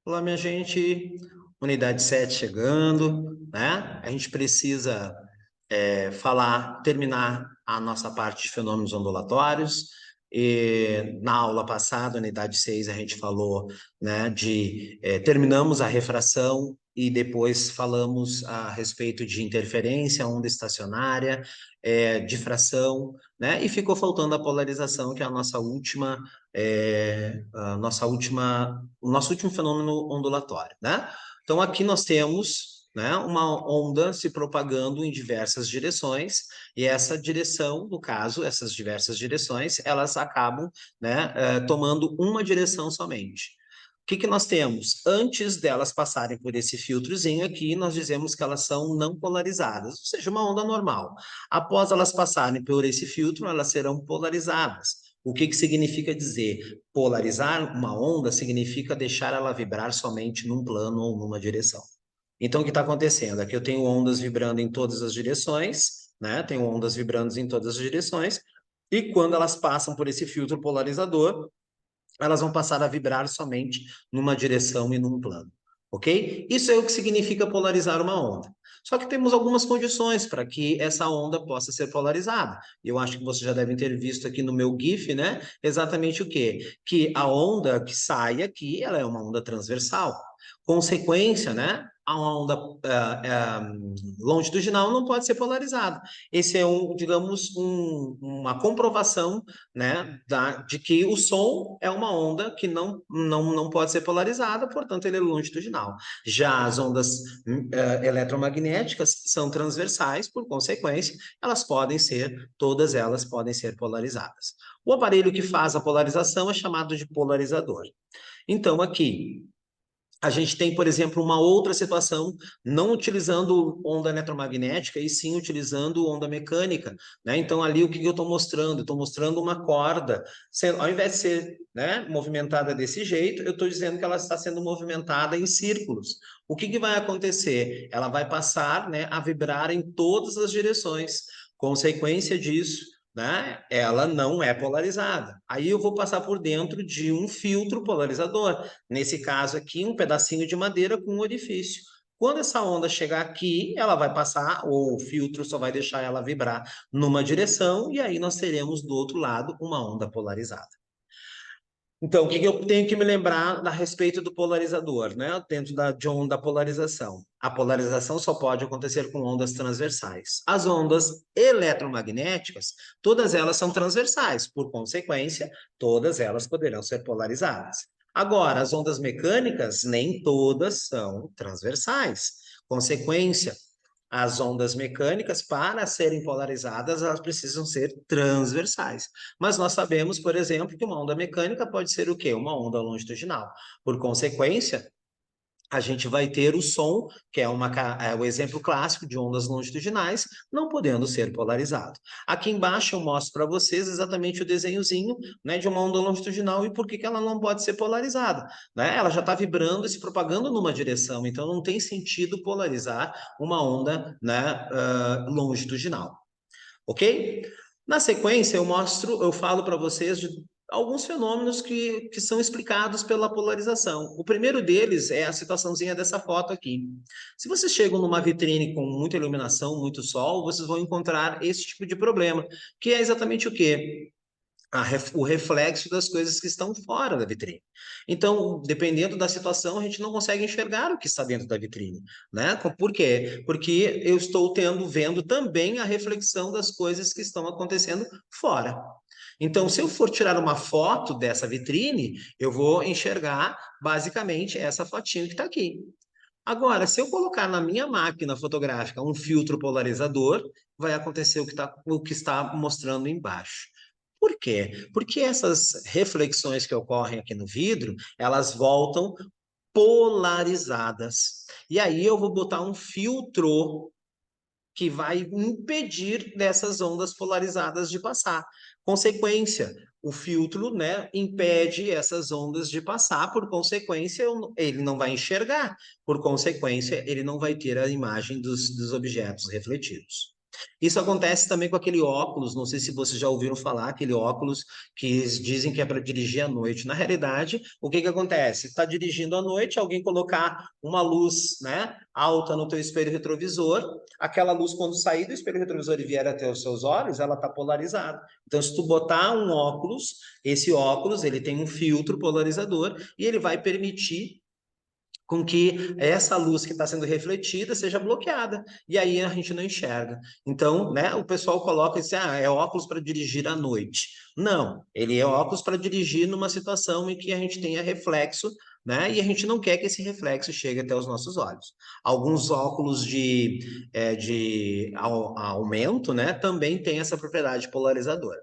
Olá, minha gente. Unidade 7 chegando, né? A gente precisa terminar a nossa parte de fenômenos ondulatórios. E na aula passada, unidade 6, a gente falou, né, terminamos a refração e depois falamos a respeito de interferência, onda estacionária, difração, né? E ficou faltando a polarização, que é o nosso último fenômeno ondulatório, né? Então, aqui nós temos, né, uma onda se propagando em diversas direções, e essa direção, no caso, essas diversas direções, elas acabam, né, tomando uma direção somente. O que que nós temos? Antes delas passarem por esse filtrozinho aqui, nós dizemos que elas são não polarizadas, ou seja, uma onda normal. Após elas passarem por esse filtro, elas serão polarizadas. O que que significa dizer? Polarizar uma onda significa deixar ela vibrar somente num plano ou numa direção. Então, o que está acontecendo? Aqui eu tenho ondas vibrando em todas as direções, né? Tenho ondas vibrando em todas as direções, e quando elas passam por esse filtro polarizador, elas vão passar a vibrar somente numa direção e num plano, ok? Isso é o que significa polarizar uma onda. Só que temos algumas condições para que essa onda possa ser polarizada. Eu acho que vocês já devem ter visto aqui no meu GIF, né? Exatamente o quê? Que a onda que sai aqui, ela é uma onda transversal. Consequência, né? A onda longitudinal não pode ser polarizada. Esse é uma comprovação, né, de que o som é uma onda que não pode ser polarizada, portanto, ele é longitudinal. Já as ondas eletromagnéticas são transversais, por consequência, todas elas podem ser polarizadas. O aparelho que faz a polarização é chamado de polarizador. Então, aqui, a gente tem, por exemplo, uma outra situação, não utilizando onda eletromagnética, e sim utilizando onda mecânica, né? Então, ali, o que eu estou mostrando? Estou mostrando uma corda, ao invés de ser, né, movimentada desse jeito, eu estou dizendo que ela está sendo movimentada em círculos. O que vai acontecer? Ela vai passar, né, a vibrar em todas as direções. Consequência disso, né? Ela não é polarizada. Aí eu vou passar por dentro de um filtro polarizador. Nesse caso aqui, um pedacinho de madeira com um orifício. Quando essa onda chegar aqui, ela vai passar, ou o filtro só vai deixar ela vibrar numa direção, e aí nós teremos do outro lado uma onda polarizada. Então, o que que eu tenho que me lembrar a respeito do polarizador, né? Dentro de onda da polarização. A polarização só pode acontecer com ondas transversais. As ondas eletromagnéticas, todas elas são transversais, por consequência, todas elas poderão ser polarizadas. Agora, as ondas mecânicas, nem todas são transversais. Consequência, as ondas mecânicas, para serem polarizadas, elas precisam ser transversais. Mas nós sabemos, por exemplo, que uma onda mecânica pode ser o quê? Uma onda longitudinal. Por consequência, a gente vai ter o som, que é o exemplo clássico de ondas longitudinais, não podendo ser polarizado. Aqui embaixo eu mostro para vocês exatamente o desenhozinho, né, de uma onda longitudinal e por que ela não pode ser polarizada, né? Ela já está vibrando e se propagando numa direção, então não tem sentido polarizar uma onda, né, longitudinal, ok? Na sequência, eu falo para vocês de alguns fenômenos que são explicados pela polarização. O primeiro deles é a situaçãozinha dessa foto aqui. Se vocês chegam numa vitrine com muita iluminação, muito sol, vocês vão encontrar esse tipo de problema, que é exatamente o quê? O reflexo das coisas que estão fora da vitrine. Então, dependendo da situação, a gente não consegue enxergar o que está dentro da vitrine, né? Por quê? Porque eu estou vendo também a reflexão das coisas que estão acontecendo fora. Então, se eu for tirar uma foto dessa vitrine, eu vou enxergar basicamente essa fotinho que está aqui. Agora, se eu colocar na minha máquina fotográfica um filtro polarizador, vai acontecer o que está mostrando embaixo. Por quê? Porque essas reflexões que ocorrem aqui no vidro, elas voltam polarizadas. E aí eu vou botar um filtro que vai impedir dessas ondas polarizadas de passar. Consequência, o filtro, né, impede essas ondas de passar, por consequência, ele não vai enxergar, por consequência, ele não vai ter a imagem dos objetos refletidos. Isso acontece também com aquele óculos, não sei se vocês já ouviram falar, aquele óculos que eles dizem que é para dirigir à noite. Na realidade, o que que acontece? Está dirigindo à noite, alguém colocar uma luz, né, alta no teu espelho retrovisor, aquela luz quando sair do espelho retrovisor e vier até os seus olhos, ela está polarizada. Então, se tu botar um óculos, esse óculos, ele tem um filtro polarizador e ele vai permitir com que essa luz que está sendo refletida seja bloqueada, e aí a gente não enxerga. Então, né, o pessoal coloca assim, é óculos para dirigir à noite. Não, ele é óculos para dirigir numa situação em que a gente tenha reflexo, né, e a gente não quer que esse reflexo chegue até os nossos olhos. Alguns óculos de aumento, né, também têm essa propriedade polarizadora.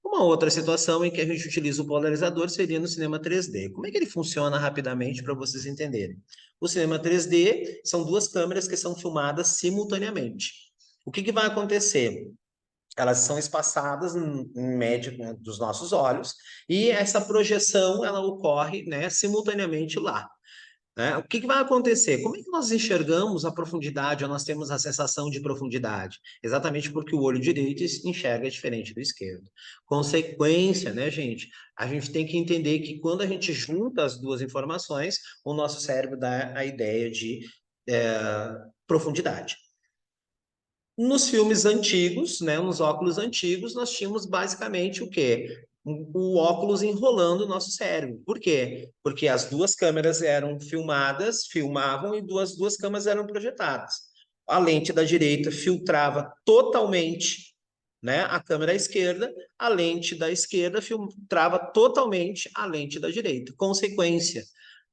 Uma outra situação em que a gente utiliza o polarizador seria no cinema 3D. Como é que ele funciona rapidamente para vocês entenderem? O cinema 3D são duas câmeras que são filmadas simultaneamente. O que que vai acontecer? Elas são espaçadas em média, né, dos nossos olhos e essa projeção ela ocorre, né, simultaneamente lá. Né? O que que vai acontecer? Como é que nós enxergamos a profundidade, ou nós temos a sensação de profundidade? Exatamente porque o olho direito enxerga diferente do esquerdo. Consequência, né, gente? A gente tem que entender que quando a gente junta as duas informações, o nosso cérebro dá a ideia de profundidade. Nos filmes antigos, né, nos óculos antigos, nós tínhamos basicamente o quê? O óculos enrolando o nosso cérebro. Por quê? Porque as duas câmeras eram filmadas, filmavam e duas câmeras eram projetadas. A lente da direita filtrava totalmente, né, a câmera esquerda, a lente da esquerda filtrava totalmente a lente da direita. Consequência,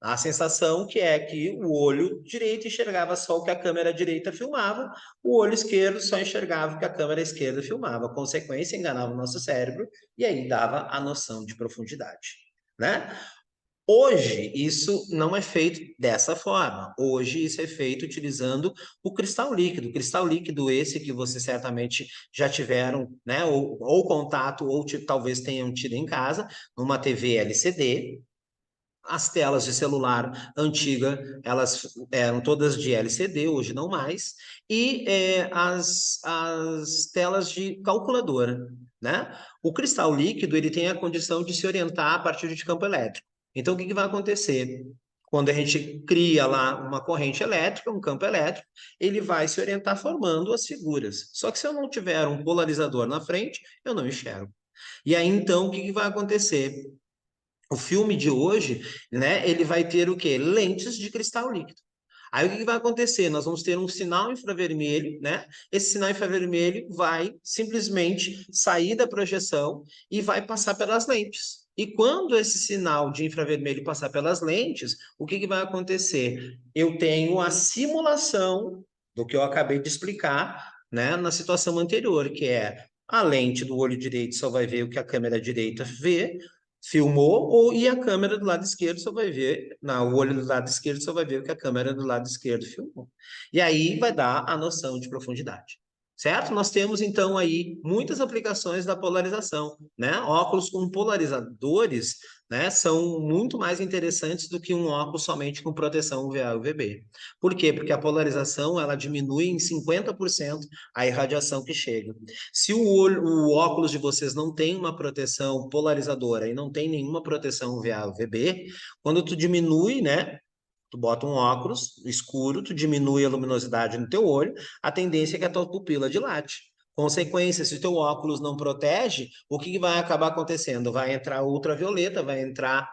a sensação que é que o olho direito enxergava só o que a câmera direita filmava, o olho esquerdo só enxergava o que a câmera esquerda filmava. A consequência, enganava o nosso cérebro e aí dava a noção de profundidade, né? Hoje, isso não é feito dessa forma. Hoje, isso é feito utilizando o cristal líquido. O cristal líquido esse que vocês certamente já tiveram, né? Ou contato, ou talvez tenham tido em casa, numa TV LCD. As telas de celular antiga, elas eram todas de LCD, hoje não mais, e as telas de calculadora, né? O cristal líquido, ele tem a condição de se orientar a partir de campo elétrico. Então, o que que vai acontecer? Quando a gente cria lá uma corrente elétrica, um campo elétrico, ele vai se orientar formando as figuras. Só que se eu não tiver um polarizador na frente, eu não enxergo. E aí, então, o que que vai acontecer? O filme de hoje, né, ele vai ter o quê? Lentes de cristal líquido. Aí o que que vai acontecer? Nós vamos ter um sinal infravermelho, né? Esse sinal infravermelho vai simplesmente sair da projeção e vai passar pelas lentes. E quando esse sinal de infravermelho passar pelas lentes, o que que vai acontecer? Eu tenho a simulação do que eu acabei de explicar, né, na situação anterior, que é a lente do olho direito só vai ver o que a câmera direita vê, filmou, e a câmera do lado esquerdo só vai ver, o olho do lado esquerdo só vai ver o que a câmera do lado esquerdo filmou. E aí vai dar a noção de profundidade. Certo? Nós temos então aí muitas aplicações da polarização, né? Óculos com polarizadores, né, são muito mais interessantes do que um óculos somente com proteção UVA e UVB. Por quê? Porque a polarização ela diminui em 50% a irradiação que chega. Se o óculos de vocês não tem uma proteção polarizadora e não tem nenhuma proteção UVA UVB, quando tu diminui, né, tu bota um óculos escuro, tu diminui a luminosidade no teu olho, a tendência é que a tua pupila dilate. Consequência, se o teu óculos não protege, o que vai acabar acontecendo? Vai entrar ultravioleta, vai entrar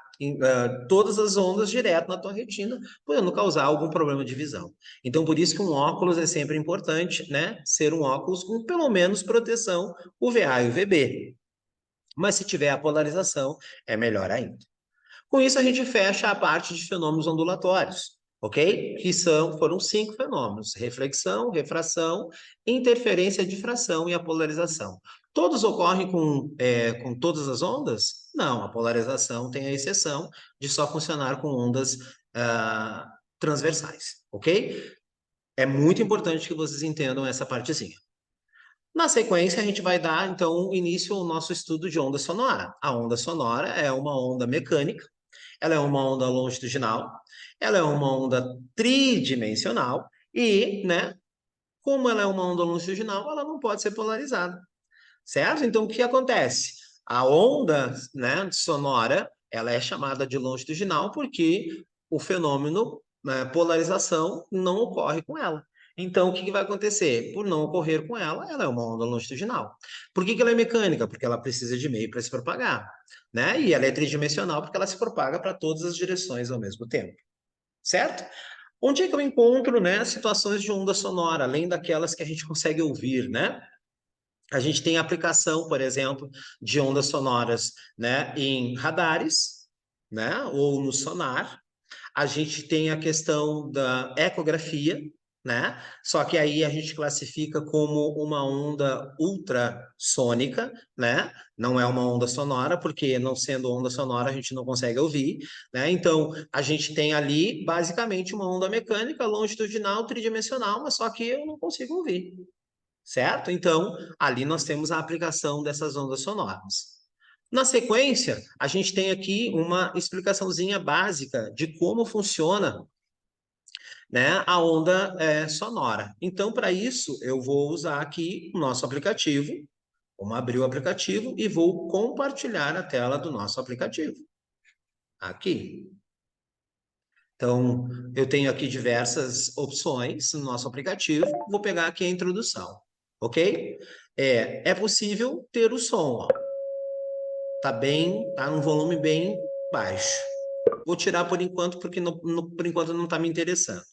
todas as ondas direto na tua retina, podendo causar algum problema de visão. Então, por isso que um óculos é sempre importante, né? Ser um óculos com pelo menos proteção UVA e UVB. Mas se tiver a polarização, é melhor ainda. Com isso, a gente fecha a parte de fenômenos ondulatórios, ok? Foram 5 fenômenos: reflexão, refração, interferência, difração e a polarização. Todos ocorrem com todas as ondas? Não, a polarização tem a exceção de só funcionar com ondas transversais, ok? É muito importante que vocês entendam essa partezinha. Na sequência, a gente vai dar, então, início ao nosso estudo de onda sonora. A onda sonora é uma onda mecânica, ela é uma onda longitudinal, ela é uma onda tridimensional e, né, Como ela é uma onda longitudinal, ela não pode ser polarizada, certo? Então, o que acontece? A onda, né, sonora, ela é chamada de longitudinal porque o fenômeno, né, polarização não ocorre com ela. Então, o que vai acontecer? Por não ocorrer com ela, ela é uma onda longitudinal. Por que ela é mecânica? Porque ela precisa de meio para se propagar, né? E ela é tridimensional porque ela se propaga para todas as direções ao mesmo tempo, certo? Onde é que eu encontro, né, situações de onda sonora, além daquelas que a gente consegue ouvir, né? A gente tem aplicação, por exemplo, de ondas sonoras, né, em radares, né, ou no sonar. A gente tem a questão da ecografia, né? Só que aí a gente classifica como uma onda ultrassônica, né? Não é uma onda sonora, porque não sendo onda sonora a gente não consegue ouvir, né? Então a gente tem ali basicamente uma onda mecânica longitudinal tridimensional, mas só que eu não consigo ouvir, certo? Então ali nós temos a aplicação dessas ondas sonoras. Na sequência, a gente tem aqui uma explicaçãozinha básica de como funciona, né, a onda sonora. Então, para isso, eu vou usar aqui o nosso aplicativo, vamos abrir o aplicativo e vou compartilhar a tela do nosso aplicativo. Aqui. Então, eu tenho aqui diversas opções no nosso aplicativo, vou pegar aqui a introdução, ok? É possível ter o som, ó. Tá num volume bem baixo. Vou tirar por enquanto, porque por enquanto não está me interessando.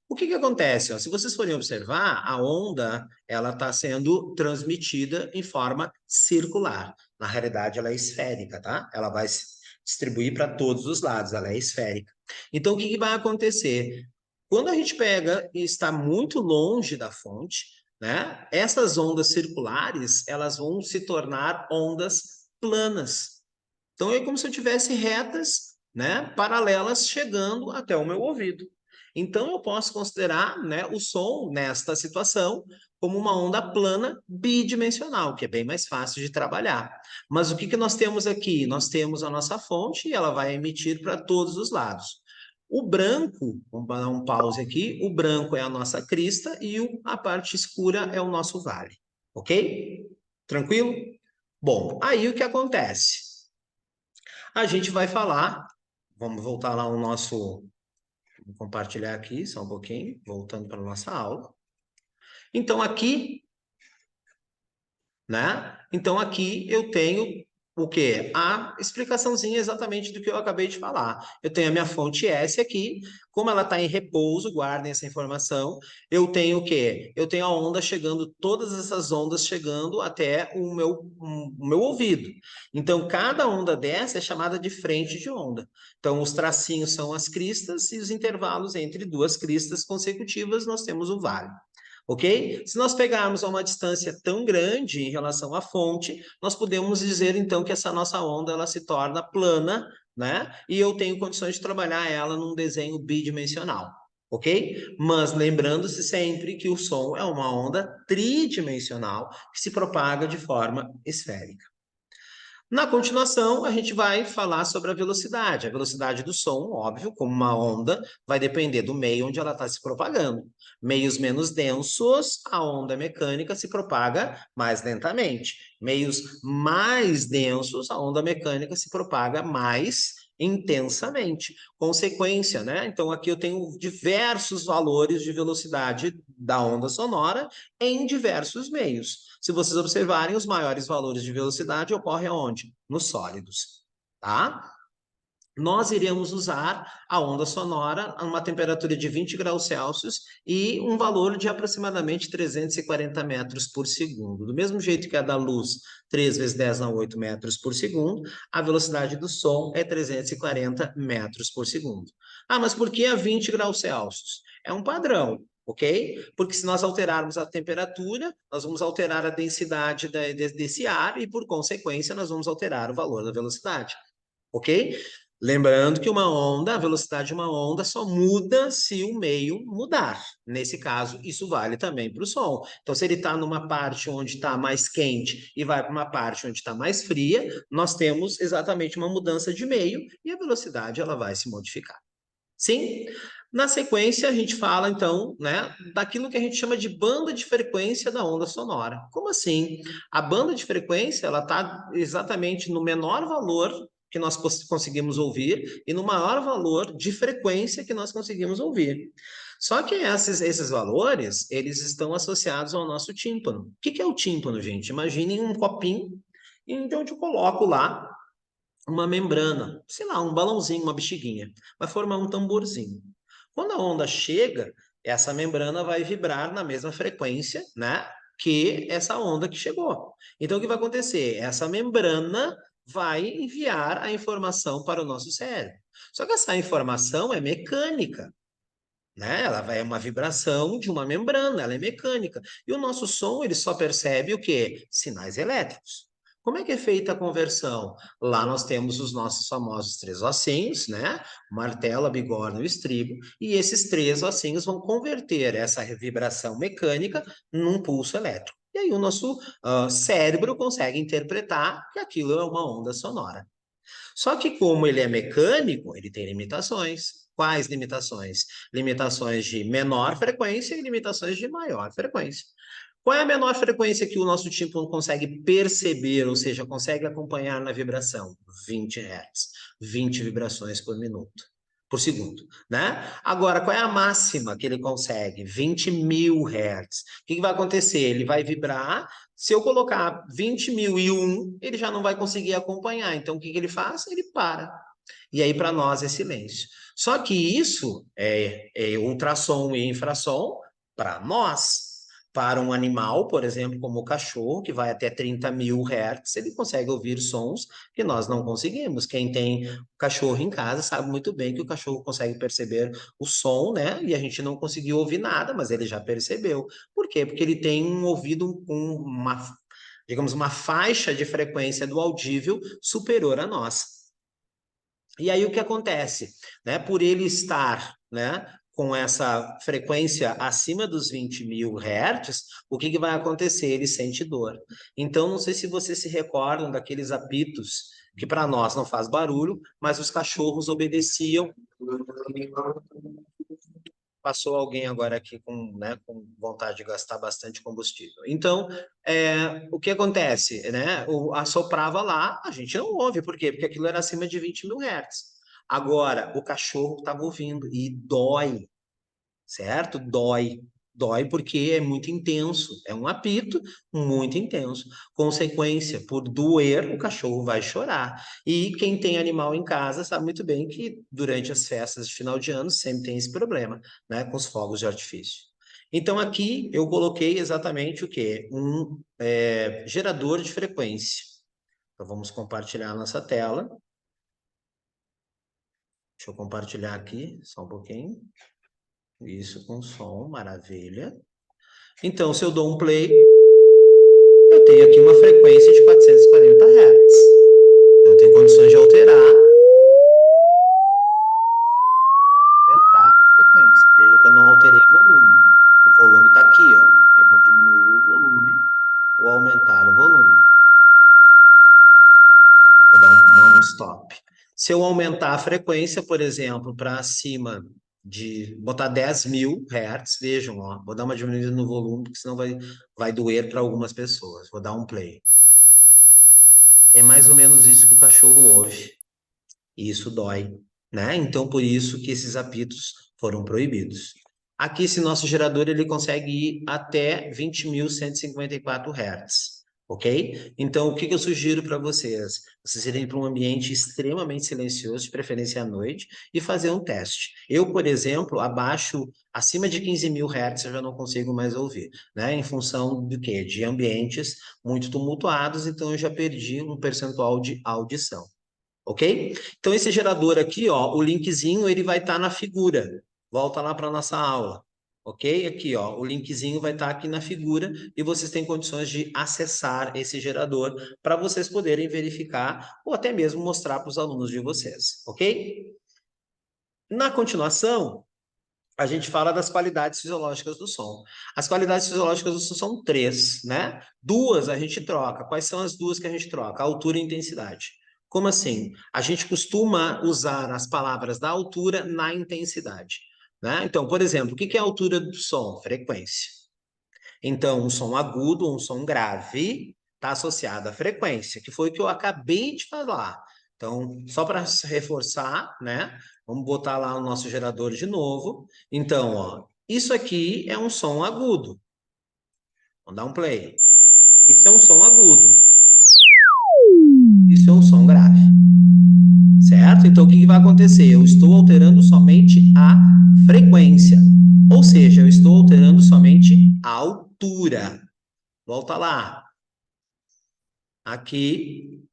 O que que acontece? Ó? Se vocês forem observar, a onda ela está sendo transmitida em forma circular. Na realidade, ela é esférica, tá? Ela vai se distribuir para todos os lados, ela é esférica. Então, o que que vai acontecer? Quando a gente pega e está muito longe da fonte, né? Essas ondas circulares, elas vão se tornar ondas planas. Então, é como se eu tivesse retas, né, paralelas chegando até o meu ouvido. Então, eu posso considerar, né, o som nesta situação como uma onda plana bidimensional, que é bem mais fácil de trabalhar. Mas o que que nós temos aqui? Nós temos a nossa fonte e ela vai emitir para todos os lados. O branco, vamos dar um pause aqui, o branco é a nossa crista e a parte escura é o nosso vale. Ok? Tranquilo? Bom, aí o que acontece? A gente vai falar, vamos voltar lá no nosso, vou compartilhar aqui só um pouquinho, voltando para a nossa aula. Então aqui, né? Então aqui eu tenho o quê? A explicaçãozinha exatamente do que eu acabei de falar. Eu tenho a minha fonte S aqui, como ela está em repouso, guardem essa informação. Eu tenho o quê? Eu tenho a onda chegando, todas essas ondas chegando até o meu ouvido. Então, cada onda dessa é chamada de frente de onda. Então, os tracinhos são as cristas e os intervalos entre duas cristas consecutivas, nós temos o vale. Ok? Se nós pegarmos a uma distância tão grande em relação à fonte, nós podemos dizer então que essa nossa onda ela se torna plana, né? E eu tenho condições de trabalhar ela num desenho bidimensional, ok? Mas lembrando-se sempre que o som é uma onda tridimensional que se propaga de forma esférica. Na continuação, a gente vai falar sobre a velocidade. A velocidade do som, óbvio, como uma onda, vai depender do meio onde ela está se propagando. Meios menos densos, a onda mecânica se propaga mais lentamente. Meios mais densos, a onda mecânica se propaga mais intensamente. Consequência, né? Então, aqui eu tenho diversos valores de velocidade da onda sonora em diversos meios. Se vocês observarem, os maiores valores de velocidade ocorrem aonde? Nos sólidos, tá? Nós iremos usar a onda sonora a uma temperatura de 20 graus Celsius e um valor de aproximadamente 340 metros por segundo. Do mesmo jeito que a da luz, 3 vezes 10 a 8 metros por segundo, a velocidade do som é 340 metros por segundo. Ah, mas por que a 20 graus Celsius? É um padrão, ok? Porque se nós alterarmos a temperatura, nós vamos alterar a densidade desse ar e, por consequência, nós vamos alterar o valor da velocidade, ok? Lembrando que uma onda, a velocidade de uma onda só muda se o meio mudar. Nesse caso, isso vale também para o som. Então, se ele está numa parte onde está mais quente e vai para uma parte onde está mais fria, nós temos exatamente uma mudança de meio e a velocidade ela vai se modificar. Sim? Na sequência, a gente fala, então, né, daquilo que a gente chama de banda de frequência da onda sonora. Como assim? A banda de frequência, ela está exatamente no menor valor que nós conseguimos ouvir e no maior valor de frequência que nós conseguimos ouvir. Só que esses valores, eles estão associados ao nosso tímpano. O que é o tímpano, gente? Imaginem um copinho onde eu coloco lá uma membrana, sei lá, um balãozinho, uma bexiguinha, vai formar um tamborzinho. Quando a onda chega, essa membrana vai vibrar na mesma frequência, né, que essa onda que chegou. Então, o que vai acontecer? Essa membrana vai enviar a informação para o nosso cérebro. Só que essa informação é mecânica, né? Ela vai é uma vibração de uma membrana, ela é mecânica. E o nosso som, ele só percebe o quê? Sinais elétricos. Como é que é feita a conversão? Lá nós temos os nossos famosos três ossinhos, né? O martelo, a bigorna e o estribo. E esses três ossinhos vão converter essa vibração mecânica num pulso elétrico. E aí o nosso cérebro consegue interpretar que aquilo é uma onda sonora. Só que como ele é mecânico, ele tem limitações. Quais limitações? Limitações de menor frequência e limitações de maior frequência. Qual é a menor frequência que o nosso tímpano consegue perceber, ou seja, consegue acompanhar na vibração? 20 Hz, 20 vibrações por minuto, por segundo, né? Agora, qual é a máxima que ele consegue? 20.000 Hz. O que vai acontecer? Ele vai vibrar. Se eu colocar 20.001, ele já não vai conseguir acompanhar. Então, o que ele faz? Ele para. E aí, para nós, é silêncio. Só que isso é ultrassom e infrassom para nós. Para um animal, por exemplo, como o cachorro, que vai até 30.000 Hz, ele consegue ouvir sons que nós não conseguimos. Quem tem cachorro em casa sabe muito bem que o cachorro consegue perceber o som, né? E a gente não conseguiu ouvir nada, mas ele já percebeu. Por quê? Porque ele tem um ouvido com uma, digamos, uma faixa de frequência do audível superior a nós. E aí o que acontece, né? Por ele estar, né, com essa frequência acima dos 20.000 Hz, o que vai acontecer? Ele sente dor. Então, não sei se vocês se recordam daqueles apitos que para nós não faz barulho, mas os cachorros obedeciam. Passou alguém agora aqui com, né, com vontade de gastar bastante combustível. Então, o que acontece, né? Assoprava lá, a gente não ouve, por quê? Porque aquilo era acima de 20.000 Hz. Agora, o cachorro estava ouvindo e dói, certo? Dói. Dói porque é muito intenso. É um apito muito intenso. Consequência, por doer, o cachorro vai chorar. E quem tem animal em casa sabe muito bem que durante as festas de final de ano sempre tem esse problema, né? Com os fogos de artifício. Então, aqui eu coloquei exatamente o quê? Um gerador de frequência. Então, vamos compartilhar a nossa tela. Deixa eu compartilhar aqui, só um pouquinho. Isso, com som, maravilha. Então, se eu dou um play, eu tenho aqui uma frequência de 440 Hz. Eu tenho condições de alterar, aumentar a frequência. Veja que eu não alterei o volume. O volume está aqui, ó. Eu vou diminuir o volume ou aumentar o volume. Vou dar um stop. Se eu aumentar a frequência, por exemplo, para acima de botar 10.000 Hz, vejam, ó, vou dar uma diminuída no volume, porque senão vai doer para algumas pessoas. Vou dar um play. É mais ou menos isso que o cachorro ouve. E isso dói, né? Então, por isso que esses apitos foram proibidos. Aqui, esse nosso gerador, ele consegue ir até 20.154 Hz, ok? Então, o que eu sugiro para vocês? Vocês irem para um ambiente extremamente silencioso, de preferência à noite, e fazer um teste. Eu, por exemplo, acima de 15.000 Hz, eu já não consigo mais ouvir, né? Em função do quê? De ambientes muito tumultuados, então eu já perdi um percentual de audição. Ok? Então, esse gerador aqui, ó, o linkzinho, ele vai estar na figura. Volta lá para a nossa aula. Ok? Aqui, ó, o linkzinho vai estar aqui na figura e vocês têm condições de acessar esse gerador para vocês poderem verificar ou até mesmo mostrar para os alunos de vocês. Ok? Na continuação, a gente fala das qualidades fisiológicas do som. As qualidades fisiológicas do som são três, né? Duas a gente troca. Quais são as duas que a gente troca? Altura e intensidade. Como assim? A gente costuma usar as palavras da altura na intensidade. né? Então, por exemplo, o que é a altura do som? Frequência. Então, um som agudo, um som grave, está associado à frequência, que foi o que eu acabei de falar. Então, só para reforçar, né? Vamos botar lá o nosso gerador de novo. Então, ó, isso aqui é um som agudo. Vamos dar um play. Isso é um som agudo. Isso é um som grave. Certo? Então, o que vai acontecer? Eu estou alterando somente a frequência. Ou seja, eu estou alterando somente a altura. Volta lá. Aqui,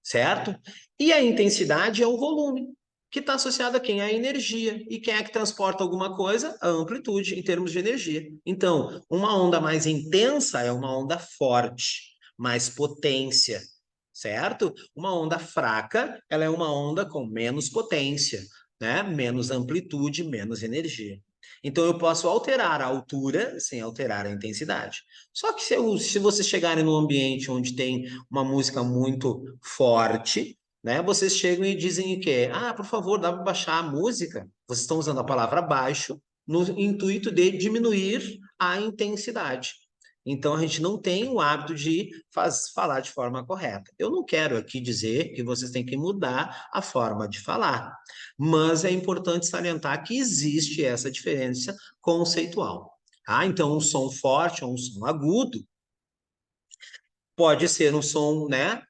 certo? E a intensidade é o volume, que está associado a quem? A energia. E quem é que transporta alguma coisa? A amplitude, em termos de energia. Então, uma onda mais intensa é uma onda forte, mais potência, certo? Uma onda fraca, ela é uma onda com menos potência, né? Menos amplitude, menos energia. Então, eu posso alterar a altura sem alterar a intensidade. Só que se vocês chegarem num ambiente onde tem uma música muito forte, né? Vocês chegam e dizem o quê? Ah, por favor, dá para baixar a música. Vocês estão usando a palavra baixo no intuito de diminuir a intensidade. Então, a gente não tem o hábito de falar de forma correta. Eu não quero aqui dizer que vocês têm que mudar a forma de falar, mas é importante salientar que existe essa diferença conceitual. Ah, então, um som forte ou um som agudo pode ser um som, né,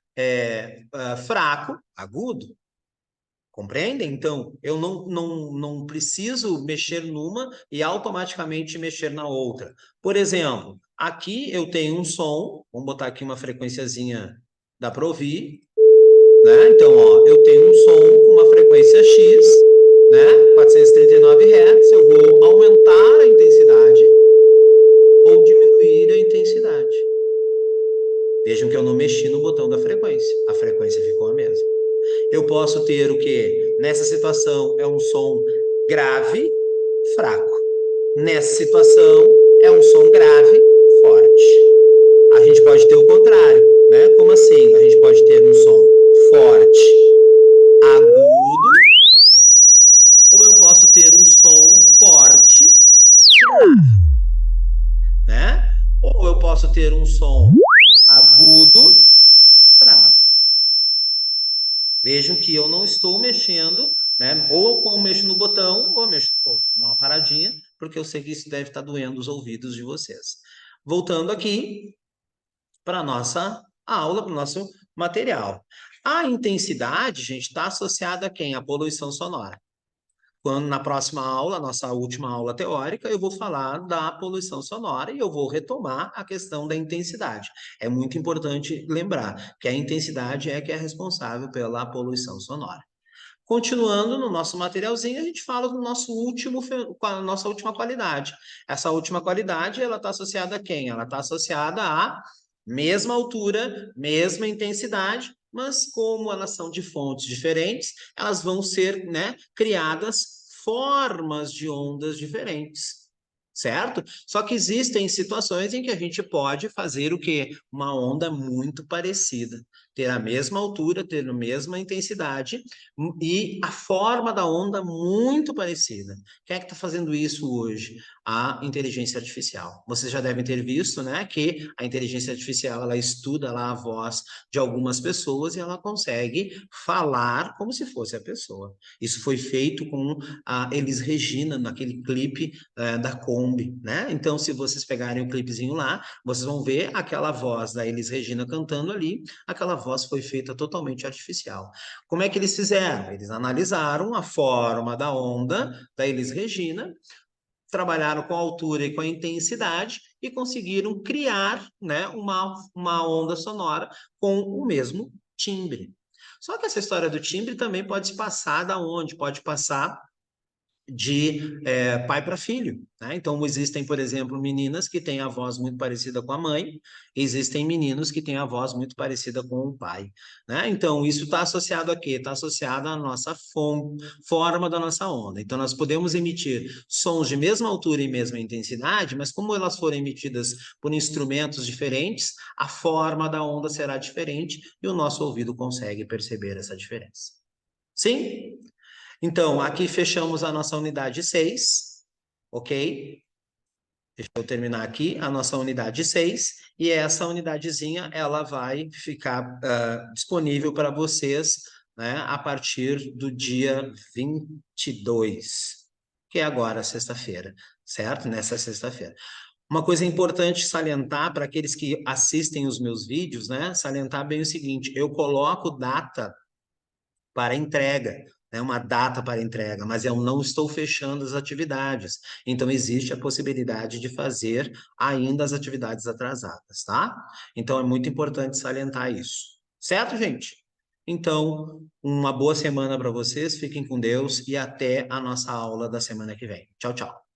fraco, agudo, compreendem? Então, eu não preciso mexer numa e automaticamente mexer na outra. Por exemplo, aqui eu tenho um som, vamos botar aqui uma frequenciazinha, dá para ouvir, né? Então, ó, eu tenho um som com uma frequência X, né, 439 Hz, eu vou aumentar a intensidade ou diminuir a intensidade. Vejam que eu não mexi no botão da frequência. A frequência ficou a mesma. Eu posso ter o quê? Nessa situação é um som grave, fraco. Nessa situação é um som grave, forte. A gente pode ter o contrário, né? Como assim? A gente pode ter um som forte, agudo, ou eu posso ter um som forte, grave, né? Ou eu posso ter um som agudo, fraco. Vejam que eu não estou mexendo, né? Ou mexo no botão, ou mexo no outro. Dá uma paradinha, porque eu sei que isso deve estar doendo os ouvidos de vocês. Voltando aqui para a nossa aula, para o nosso material. A intensidade, gente, está associada a quem? A poluição sonora. Quando na próxima aula, nossa última aula teórica, eu vou falar da poluição sonora e eu vou retomar a questão da intensidade. É muito importante lembrar que a intensidade é que é responsável pela poluição sonora. Continuando no nosso materialzinho, a gente fala do nosso nossa última qualidade. Essa última qualidade, ela está associada a quem? Ela está associada à mesma altura, mesma intensidade, mas como elas são de fontes diferentes, elas vão ser, né, criadas formas de ondas diferentes. Certo? Só que existem situações em que a gente pode fazer o quê? Uma onda muito parecida, ter a mesma altura, ter a mesma intensidade e a forma da onda muito parecida. Quem é que está fazendo isso hoje? A inteligência artificial. Vocês já devem ter visto, né, que a inteligência artificial ela estuda lá a voz de algumas pessoas e ela consegue falar como se fosse a pessoa. Isso foi feito com a Elis Regina naquele clipe da Kombi, né? Então, se vocês pegarem o clipezinho lá, vocês vão ver aquela voz da Elis Regina cantando ali, aquela voz foi feita totalmente artificial. Como é que eles fizeram? Eles analisaram a forma da onda da Elis Regina, trabalharam com a altura e com a intensidade e conseguiram criar, né, uma onda sonora com o mesmo timbre. Só que essa história do timbre também pode se passar da onde? Pode passar de pai para filho, né? Então, existem, por exemplo, meninas que têm a voz muito parecida com a mãe, existem meninos que têm a voz muito parecida com o pai, né? Então, isso está associado a quê? Está associado à nossa forma da nossa onda. Então, nós podemos emitir sons de mesma altura e mesma intensidade, mas como elas forem emitidas por instrumentos diferentes, a forma da onda será diferente e o nosso ouvido consegue perceber essa diferença. Sim? Então, aqui fechamos a nossa unidade 6, ok? Deixa eu terminar aqui a nossa unidade 6, e essa unidadezinha, ela vai ficar disponível para vocês, né, a partir do dia 22, que é agora, sexta-feira, certo? Nessa sexta-feira. Uma coisa importante salientar para aqueles que assistem os meus vídeos, né? Salientar bem o seguinte: eu coloco data para entrega, né? Uma data para entrega, mas eu não estou fechando as atividades. Então, existe a possibilidade de fazer ainda as atividades atrasadas, tá? Então, é muito importante salientar isso. Certo, gente? Então, uma boa semana para vocês, fiquem com Deus e até a nossa aula da semana que vem. Tchau, tchau.